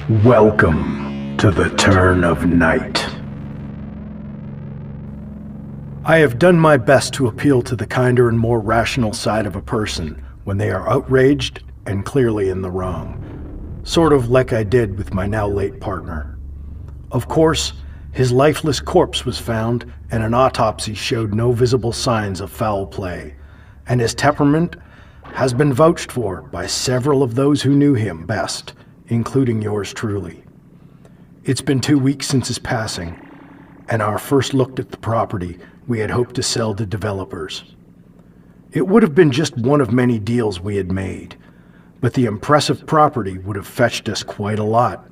Welcome to the turn of night. I have done my best to appeal to the kinder and more rational side of a person when they are outraged and clearly in the wrong, sort of like I did with my now late partner. Of course, his lifeless corpse was found and an autopsy showed no visible signs of foul play, and his temperament has been vouched for by several of those who knew him best, including yours truly. It's been 2 weeks since his passing, and our first look at the property we had hoped to sell to developers. It would have been just one of many deals we had made, but the impressive property would have fetched us quite a lot.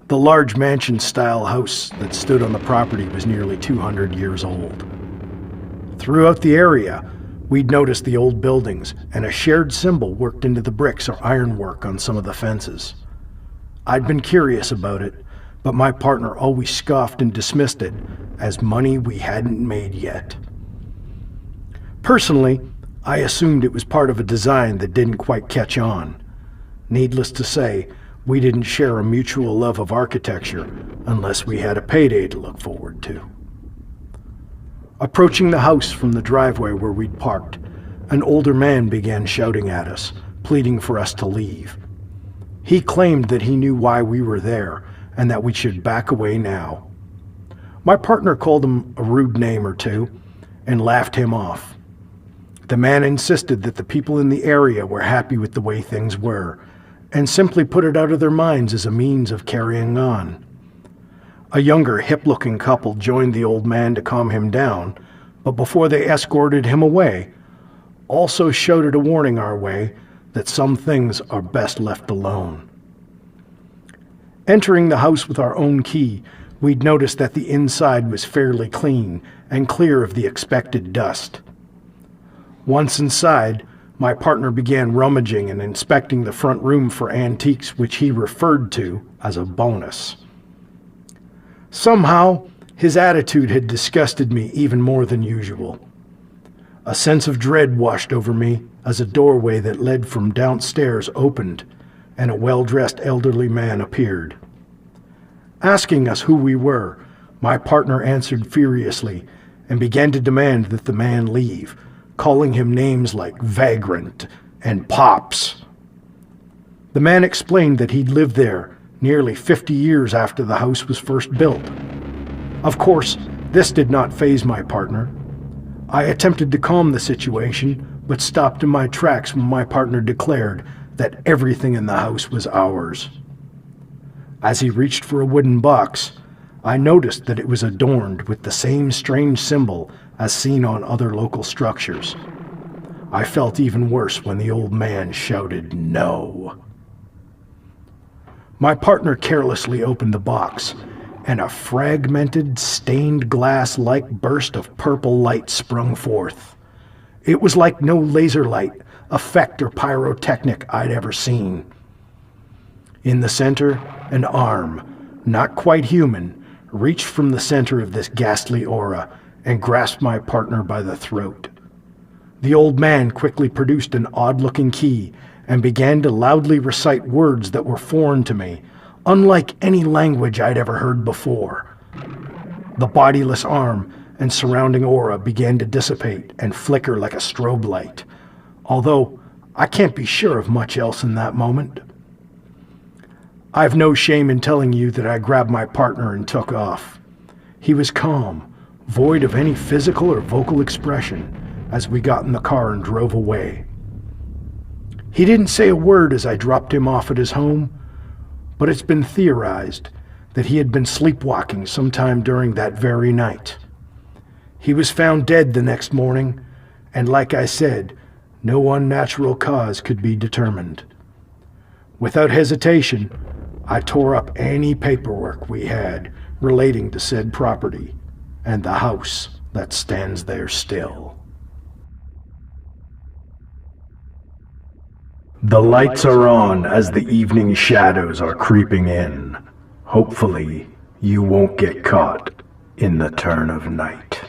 The large mansion-style house that stood on the property was nearly 200 years old. Throughout the area, we'd noticed the old buildings and a shared symbol worked into the bricks or ironwork on some of the fences. I'd been curious about it, but my partner always scoffed and dismissed it as money we hadn't made yet. Personally, I assumed it was part of a design that didn't quite catch on. Needless to say, we didn't share a mutual love of architecture unless we had a payday to look forward to. Approaching the house from the driveway where we'd parked, an older man began shouting at us, pleading for us to leave. He claimed that he knew why we were there and that we should back away now. My partner called him a rude name or two and laughed him off. The man insisted that the people in the area were happy with the way things were and simply put it out of their minds as a means of carrying on. A younger, hip-looking couple joined the old man to calm him down, but before they escorted him away, also shouted a warning our way that some things are best left alone. Entering the house with our own key, we'd noticed that the inside was fairly clean and clear of the expected dust. Once inside, my partner began rummaging and inspecting the front room for antiques which he referred to as a bonus. Somehow, his attitude had disgusted me even more than usual. A sense of dread washed over me as a doorway that led from downstairs opened and a well-dressed elderly man appeared. Asking us who we were, my partner answered furiously and began to demand that the man leave, calling him names like vagrant and pops. The man explained that he'd lived there nearly 50 years after the house was first built. Of course, this did not faze my partner. I attempted to calm the situation, but stopped in my tracks when my partner declared that everything in the house was ours. As he reached for a wooden box, I noticed that it was adorned with the same strange symbol as seen on other local structures. I felt even worse when the old man shouted no. My partner carelessly opened the box, and a fragmented, stained glass-like burst of purple light sprung forth. It was like no laser light, effect, or pyrotechnic I'd ever seen. In the center, an arm, not quite human, reached from the center of this ghastly aura and grasped my partner by the throat. The old man quickly produced an odd-looking key and began to loudly recite words that were foreign to me, unlike any language I'd ever heard before. The bodiless arm and surrounding aura began to dissipate and flicker like a strobe light, although I can't be sure of much else in that moment. I've no shame in telling you that I grabbed my partner and took off. He was calm, void of any physical or vocal expression, as we got in the car and drove away. He didn't say a word as I dropped him off at his home, but it's been theorized that he had been sleepwalking sometime during that very night. He was found dead the next morning, and like I said, no unnatural cause could be determined. Without hesitation, I tore up any paperwork we had relating to said property and the house that stands there still. The lights are on as the evening shadows are creeping in. Hopefully, you won't get caught in the turn of night.